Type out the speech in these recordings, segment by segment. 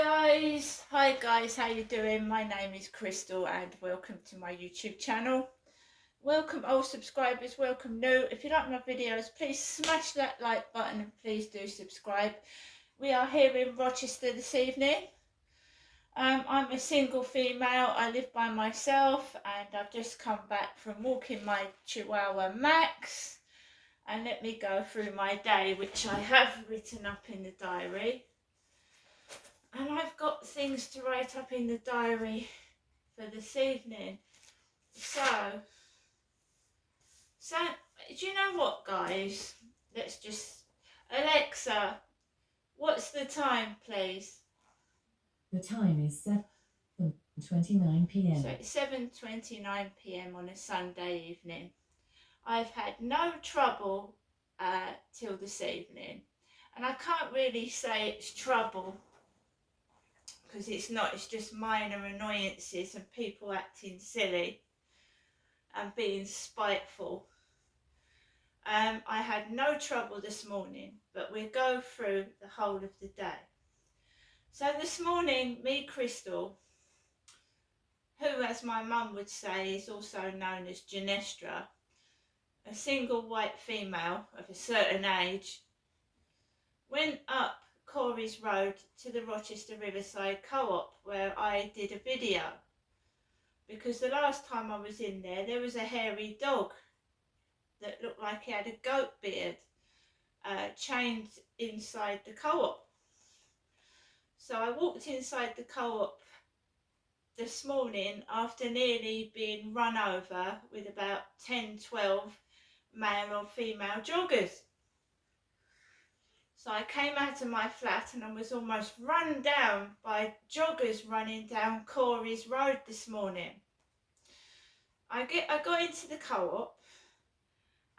Hi guys, how you doing? My name is Crystal and welcome to my YouTube channel. Welcome old subscribers, welcome new. If you like my videos, please smash that like button and please do subscribe. We are here in Rochester this evening. I'm a single female, I live by myself and I've just come back from walking my Chihuahua Max. And let me go through my day, which I have written up in the diary. And I've got things to write up in the diary for this evening. So do you know what, guys? Let's just... Alexa, what's the time, please? The time is 7:29 p.m. So it's 7:29 p.m. on a Sunday evening. I've had no trouble till this evening. And I can't really say it's trouble, because it's not, it's just minor annoyances and people acting silly and being spiteful. I had no trouble this morning, but we'll go through the whole of the day. So this morning, me, Crystal, who, as my mum would say, is also known as Genestra, a single white female of a certain age, went up Corey's Road to the Rochester Riverside Co-op, where I did a video. Because the last time I was in there was a hairy dog that looked like he had a goat beard chained inside the co-op. So I walked inside the co-op this morning after nearly being run over with about 10, 12 male or female joggers. So I came out of my flat and I was almost run down by joggers running down Corey's Road this morning. I got into the co-op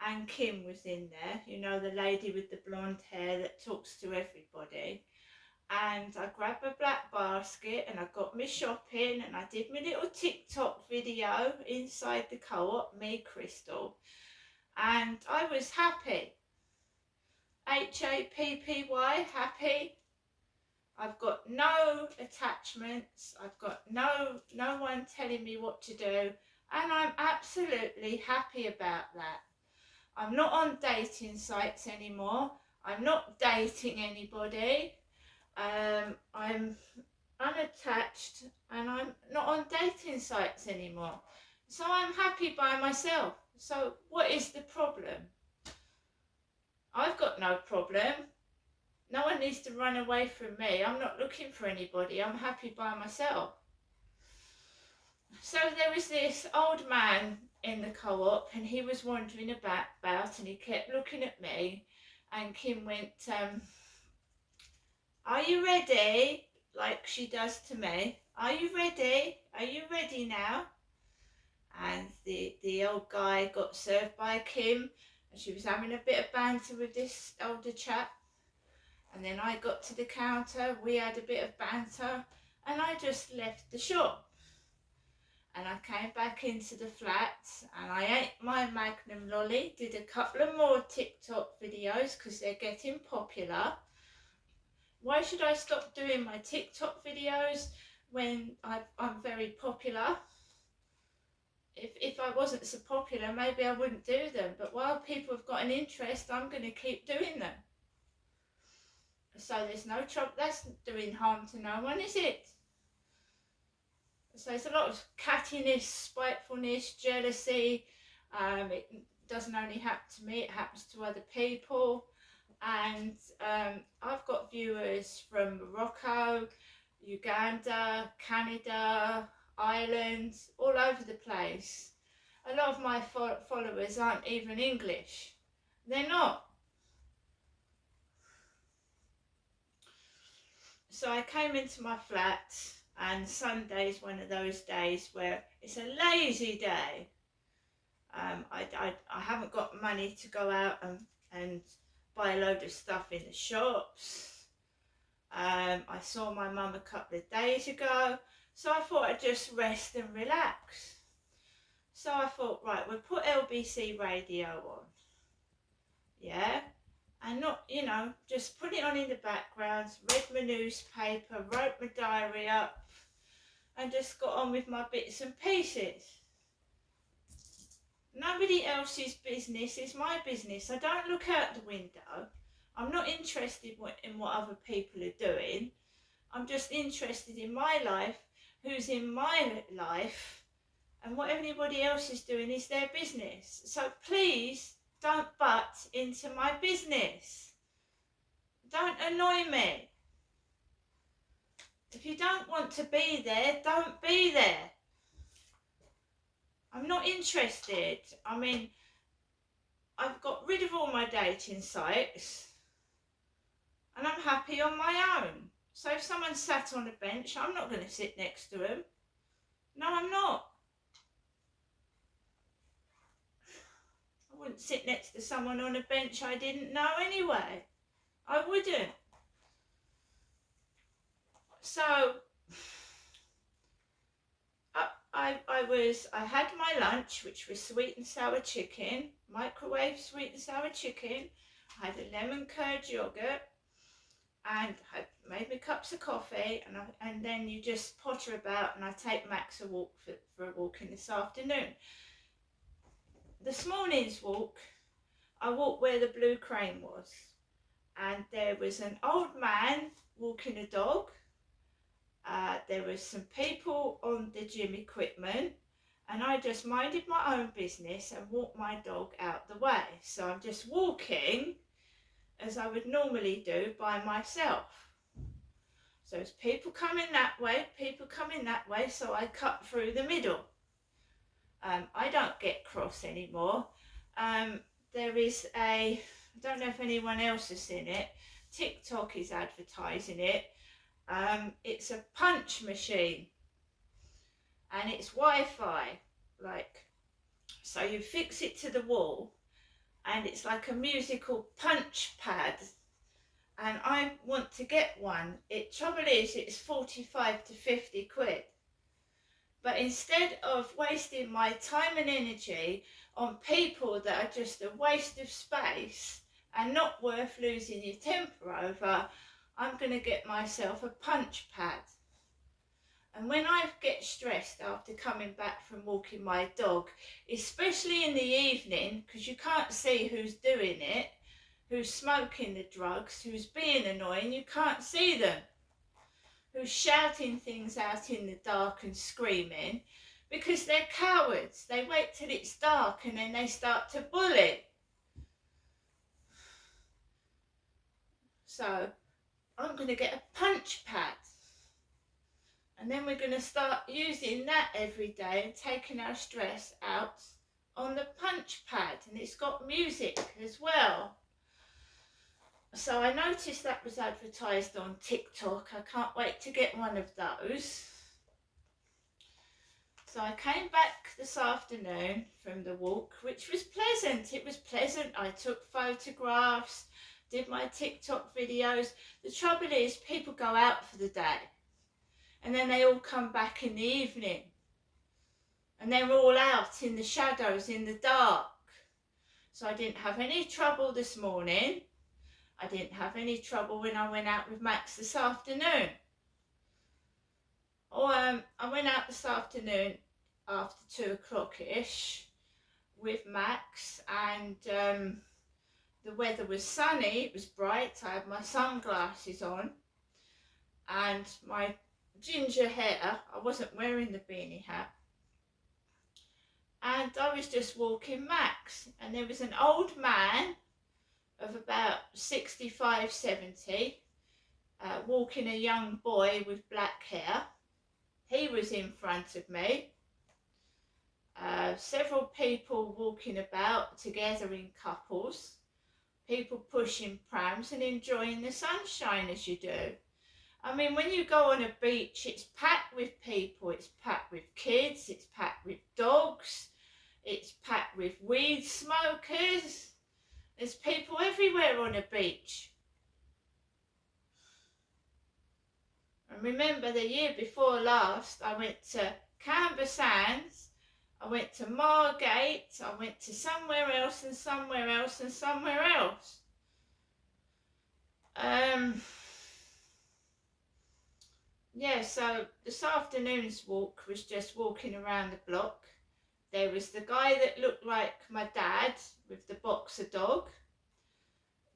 and Kim was in there, you know, the lady with the blonde hair that talks to everybody. And I grabbed a black basket and I got my shopping and I did my little TikTok video inside the co-op, me, Crystal. And I was happy. Happy, happy. I've got no attachments. I've got no one telling me what to do. And I'm absolutely happy about that. I'm not on dating sites anymore. I'm not dating anybody. I'm unattached and I'm not on dating sites anymore. So I'm happy by myself. So what is the problem? I've got no problem. No one needs to run away from me. I'm not looking for anybody. I'm happy by myself. So there was this old man in the co-op and he was wandering about and he kept looking at me, and Kim went, are you ready? Like she does to me. Are you ready? Are you ready now? And the old guy got served by Kim and she was having a bit of banter with this older chap. And then I got to the counter, we had a bit of banter and I just left the shop. And I came back into the flat and I ate my Magnum lolly, did a couple of more TikTok videos because they're getting popular. Why should I stop doing my TikTok videos when I'm very popular? If I wasn't so popular, maybe I wouldn't do them. But while people have got an interest, I'm going to keep doing them. So there's no trouble. That's doing harm to no one, is it? So it's a lot of cattiness, spitefulness, jealousy. It doesn't only happen to me, it happens to other people. And I've got viewers from Morocco, Uganda, Canada, Ireland, all over the place. A lot of my followers aren't even English. They're not. So I came into my flat, and Sunday is one of those days where it's a lazy day. I haven't got money to go out and buy a load of stuff in the shops. I saw my mum a couple of days ago, so I thought I'd just rest and relax. So I thought, right, we'll put LBC radio on. Yeah? and not, you know, just put it on in the background, read my newspaper, wrote my diary up, and just got on with my bits and pieces. Nobody else's business is my business. I don't look out the window. I'm not interested in what other people are doing. I'm just interested in my life, who's in my life, and what anybody else is doing is their business. So please don't butt into my business. Don't annoy me. If you don't want to be there, don't be there. I'm not interested. I mean, I've got rid of all my dating sites and I'm happy on my own. So if someone sat on a bench, I'm not going to sit next to them. No, I'm not. I wouldn't sit next to someone on a bench I didn't know anyway. I wouldn't. So I had my lunch, which was sweet and sour chicken, microwave sweet and sour chicken. I had a lemon curd yogurt and had made me cups of coffee, and then you just potter about, and I take Max a walk for a walk in this afternoon. This morning's walk, I walked where the blue crane was, and there was an old man walking a dog. There was some people on the gym equipment, and I just minded my own business and walked my dog out the way. So I'm just walking as I would normally do by myself. So there's people coming that way, people coming that way, so I cut through the middle. I don't get cross anymore. There is I don't know if anyone else has seen it, TikTok is advertising it. It's a punch machine and it's Wi-Fi, like, so you fix it to the wall and it's like a musical punch pad, and I want to get one. Trouble is, it's 45 to 50 quid. But instead of wasting my time and energy on people that are just a waste of space and not worth losing your temper over, I'm going to get myself a punch pad. And when I get stressed after coming back from walking my dog, especially in the evening, because you can't see who's doing it, who's smoking the drugs, who's being annoying, you can't see them, who's shouting things out in the dark and screaming, because they're cowards. They wait till it's dark and then they start to bully. So I'm going to get a punch pad, and then we're going to start using that every day and taking our stress out on the punch pad, and it's got music as well. So I noticed that was advertised on TikTok. I can't wait to get one of those. So I came back this afternoon from the walk, which was pleasant. It was pleasant. I took photographs, did my TikTok videos. The trouble is, people go out for the day and then they all come back in the evening and they're all out in the shadows, in the dark. So I didn't have any trouble this morning. I didn't have any trouble when I went out with Max this afternoon. I went out this afternoon after 2 o'clock-ish with Max, and the weather was sunny, it was bright. I had my sunglasses on and my ginger hair. I wasn't wearing the beanie hat. And I was just walking Max, and there was an old man of about 65, 70, walking a young boy with black hair. He was in front of me. Several people walking about together in couples, people pushing prams and enjoying the sunshine as you do. I mean, when you go on a beach, it's packed with people, it's packed with kids, it's packed with dogs, it's packed with weed smokers. There's people everywhere on a beach. And remember, the year before last, I went to Canberra Sands, I went to Margate, I went to somewhere else and somewhere else and somewhere else. yeah, so this afternoon's walk was just walking around the block. There was the guy that looked like my dad with the boxer dog.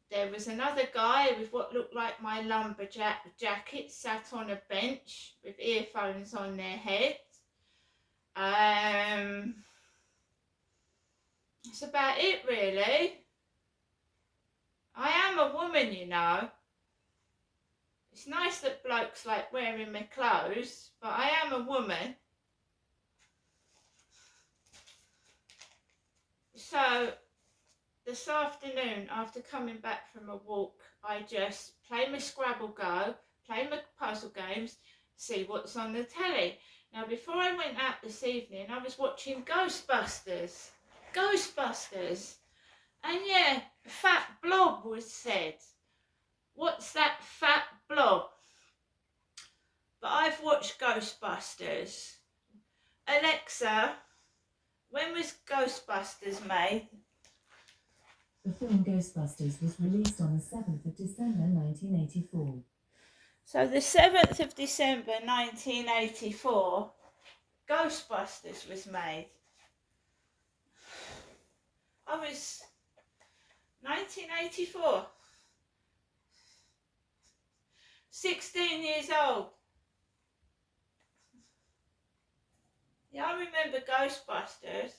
There was another guy with what looked like my lumberjack jacket sat on a bench with earphones on their head. That's about it, really. I am a woman, you know. It's nice that blokes like wearing my clothes, but I am a woman. So, this afternoon, after coming back from a walk, I just play my Scrabble Go, play my puzzle games, see what's on the telly. Now, before I went out this evening, I was watching Ghostbusters. Ghostbusters. And yeah, Fat Blob was said. What's that fat blob? But I've watched Ghostbusters. Alexa, when was Ghostbusters made? The film Ghostbusters was released on the 7th of December 1984. So the 7th of December 1984, Ghostbusters was made. I was 1984. 16 years old. Yeah, I remember Ghostbusters.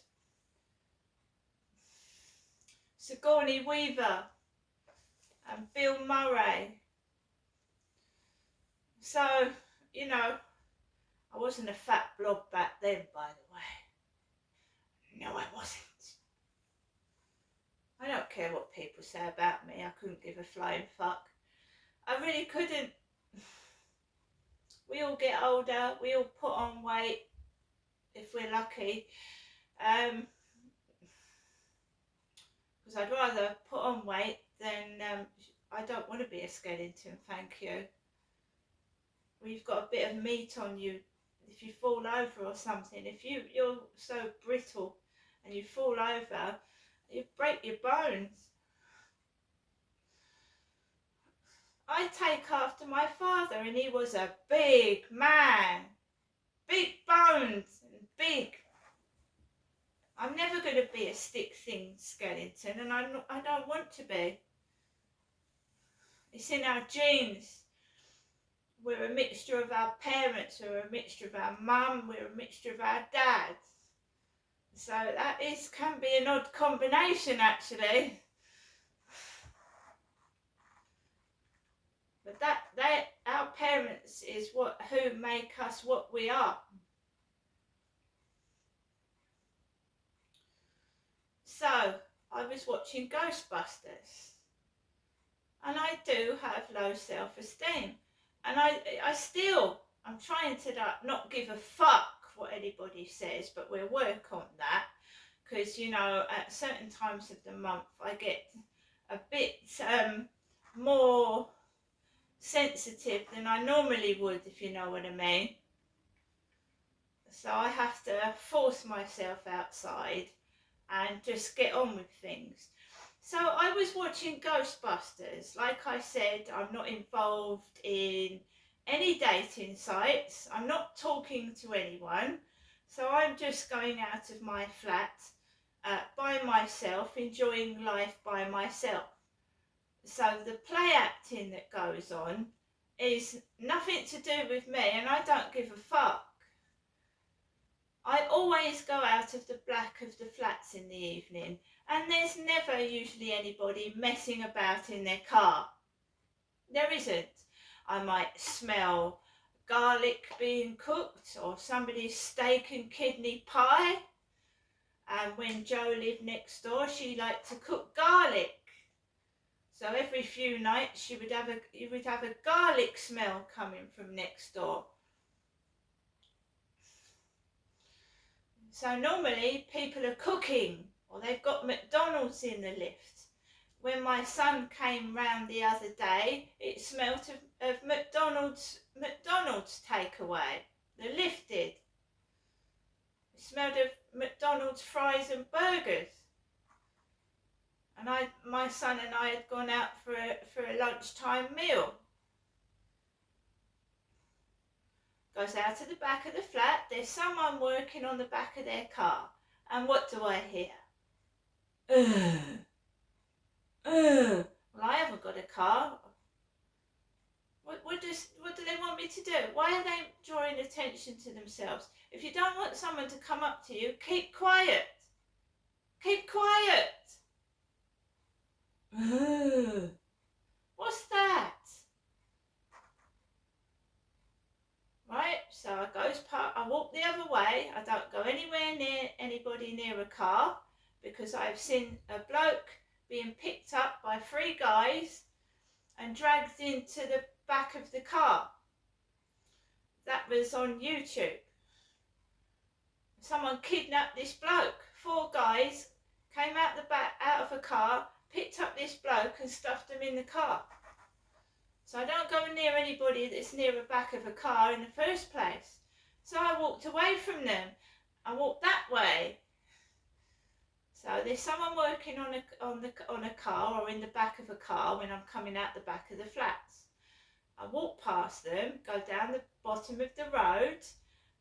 Sigourney Weaver and Bill Murray. So, you know, I wasn't a fat blob back then, by the way. No, I wasn't. I don't care what people say about me. I couldn't give a flying fuck. I really couldn't. We all get older. We all put on weight if we're lucky. Because I'd rather put on weight than I don't want to be a skeleton, thank you. When you've got a bit of meat on you, if you fall over or something, if you're so brittle and you fall over, you break your bones. I take after my father, and he was a big man, big bones and big. I'm never going to be a stick thin skeleton, and I don't want to be. It's in our genes. We're a mixture of our parents, we're a mixture of our mum, we're a mixture of our dads. So that can be an odd combination, actually. But our parents is who make us what we are. So I was watching Ghostbusters, and I do have low self-esteem, and I'm trying to not give a fuck what anybody says, but we'll work on that, because you know at certain times of the month I get a bit more sensitive than I normally would, if you know what I mean. So I have to force myself outside and just get on with things. So I was watching Ghostbusters. Like I said, I'm not involved in any dating sites. I'm not talking to anyone. So I'm just going out of my flat by myself, enjoying life by myself. So the play acting that goes on is nothing to do with me, and I don't give a fuck. I always go out of the back of the flats in the evening, and there's never usually anybody messing about in their car. There isn't. I might smell garlic being cooked or somebody's steak and kidney pie. And when Jo lived next door, she liked to cook garlic. So every few nights you would have a garlic smell coming from next door. So normally people are cooking, or they've got McDonald's in the lift. When my son came round the other day, it smelt of McDonald's takeaway. The lift did. It smelled of McDonald's fries and burgers. and my son and I had gone out for a lunchtime meal. Goes out to the back of the flat. There's someone working on the back of their car, and what do I hear? Well, I haven't got a car. What do they want me to do? Why are they drawing attention to themselves? If you don't want someone to come up to you, keep quiet. Keep quiet. What's that? Right, so I walk the other way. I don't go anywhere near anybody near a car, because I've seen a bloke being picked up by 3 guys and dragged into the back of the car. That was on YouTube. Someone kidnapped this bloke. 4 guys came out of a car, picked up this bloke and stuffed him in the car. So I don't go near anybody that's near the back of a car in the first place. So I walked away from them. I walked that way. So there's someone working on a car, or in the back of a car when I'm coming out the back of the flats. I walk past them, go down the bottom of the road.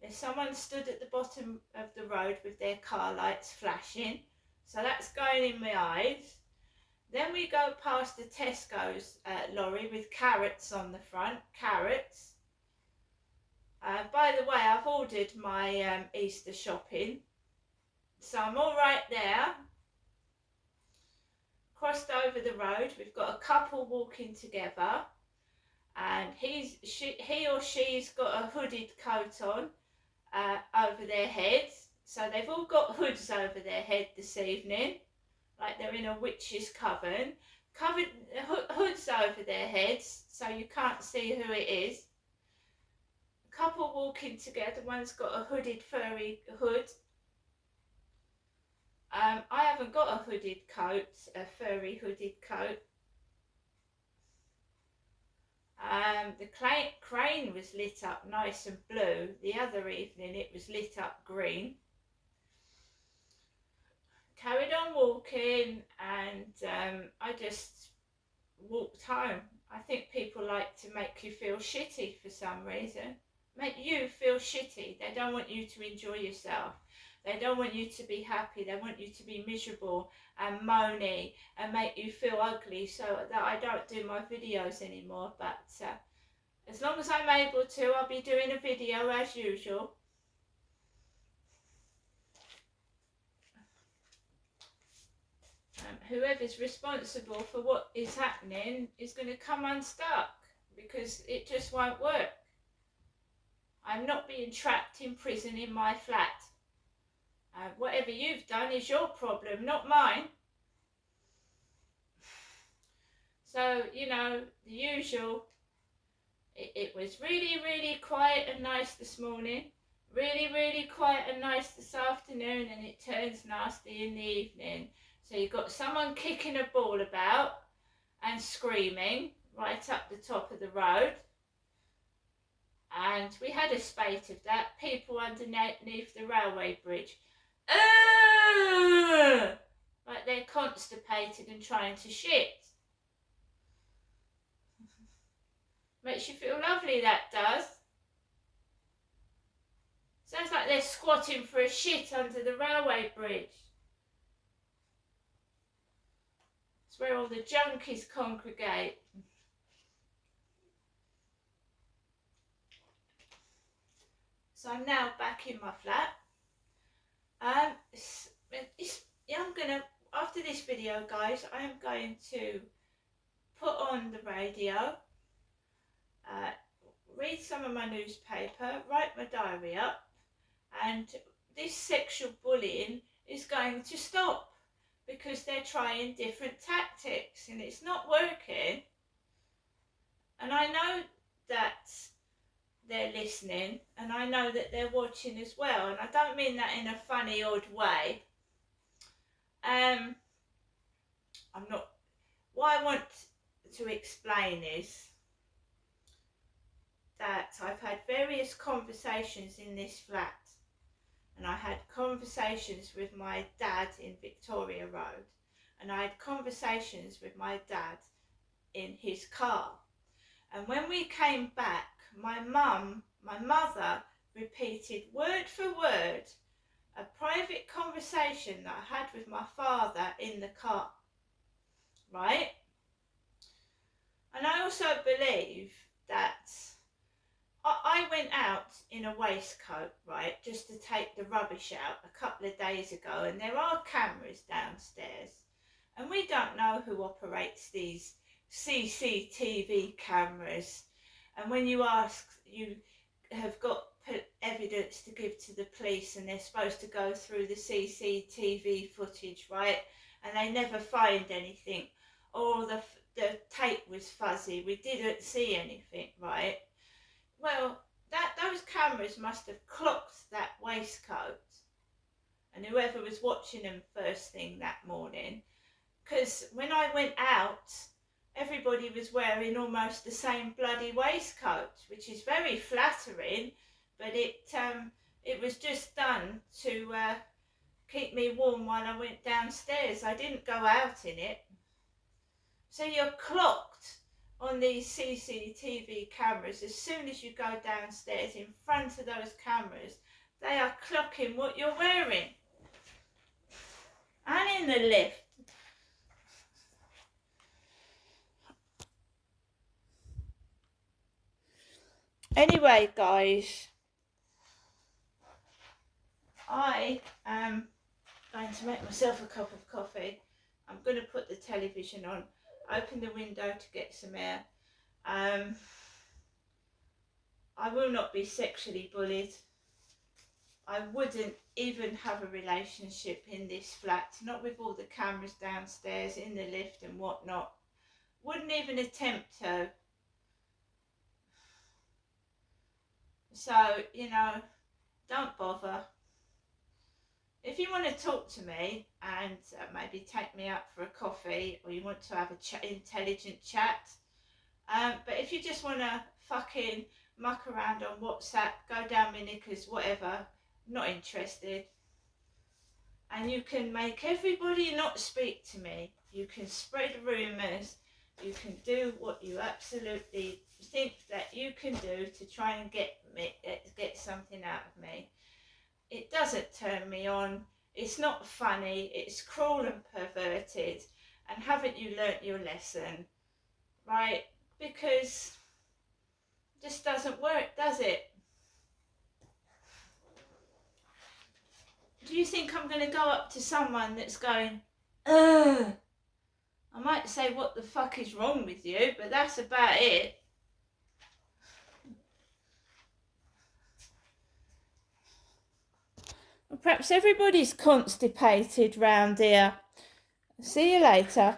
There's someone stood at the bottom of the road with their car lights flashing. So that's going in my eyes. Then we go past the Tesco's lorry with carrots on the front. Carrots. By the way, I've ordered my Easter shopping. So I'm all right there. Crossed over the road. We've got a couple walking together. And he or she's got a hooded coat on over their heads. So they've all got hoods over their head this evening, like they're in a witch's coven. Covered hoods over their heads, so you can't see who it is. A couple walking together. One's got a hooded furry hood. I haven't got a hooded coat, a furry hooded coat. The crane was lit up nice and blue. The other evening it was lit up green. Carried on walking, and I just walked home. I think people like to make you feel shitty for some reason. Make you feel shitty. They don't want you to enjoy yourself. They don't want you to be happy. They want you to be miserable and moany and make you feel ugly, so that I don't do my videos anymore. But as long as I'm able to, I'll be doing a video as usual. Whoever's responsible for what is happening is going to come unstuck, because it just won't work. I'm not being trapped in prison in my flat. Whatever you've done is your problem, not mine. So, you know, the usual. It was really, really quiet and nice this morning. Really, really quiet and nice this afternoon, and it turns nasty in the evening. So you've got someone kicking a ball about and screaming right up the top of the road. And we had a spate of that. People underneath the railway bridge. Like they're constipated and trying to shit. Makes you feel lovely, that does. Sounds like they're squatting for a shit under the railway bridge. It's where all the junkies congregate. So I'm now back in my flat. I'm gonna, after this video, guys, I am going to put on the radio, read some of my newspaper, write my diary up, and this sexual bullying is going to stop, because they're trying different tactics and it's not working. And I know that they're listening, and I know that they're watching as well, and I don't mean that in a funny, odd way. What I want to explain is that I've had various conversations in this flat, and I had conversations with my dad in Victoria Road, and I had conversations with my dad in his car. And when we came back, my mother repeated word for word a private conversation that I had with my father in the car, right? And I also believe that I went out in a waistcoat, right, just to take the rubbish out a couple of days ago, and there are cameras downstairs, and we don't know who operates these CCTV cameras. And when you ask, you have got evidence to give to the police, and they're supposed to go through the CCTV footage, right, and they never find anything, or the tape was fuzzy, we didn't see anything, right? Well, those cameras must have clocked that waistcoat, and whoever was watching them first thing that morning, because when I went out, everybody was wearing almost the same bloody waistcoat, which is very flattering, but it was just done to keep me warm while I went downstairs. I didn't go out in it. So you're clocked on these CCTV cameras. As soon as you go downstairs, in front of those cameras, they are clocking what you're wearing. And in the lift. Anyway, guys, I am going to make myself a cup of coffee. I'm going to put the television on, open the window to get some air. I will not be sexually bullied. I wouldn't even have a relationship in this flat, not with all the cameras downstairs, in the lift and whatnot. Wouldn't even attempt to. So, you know, don't bother. If you want to talk to me and maybe take me out for a coffee, or you want to have a intelligent chat, but if you just want to fucking muck around on WhatsApp, go down my knickers, whatever, not interested. And you can make everybody not speak to me. You can spread rumours. You can do what you absolutely think that you can do to try and get something out of me. It doesn't turn me on. It's not funny. It's cruel and perverted. And haven't you learnt your lesson? Right? Because it just doesn't work, does it? Do you think I'm going to go up to someone that's going, ugh? I might say, what the fuck is wrong with you? But that's about it. Well, perhaps everybody's constipated round here. See you later.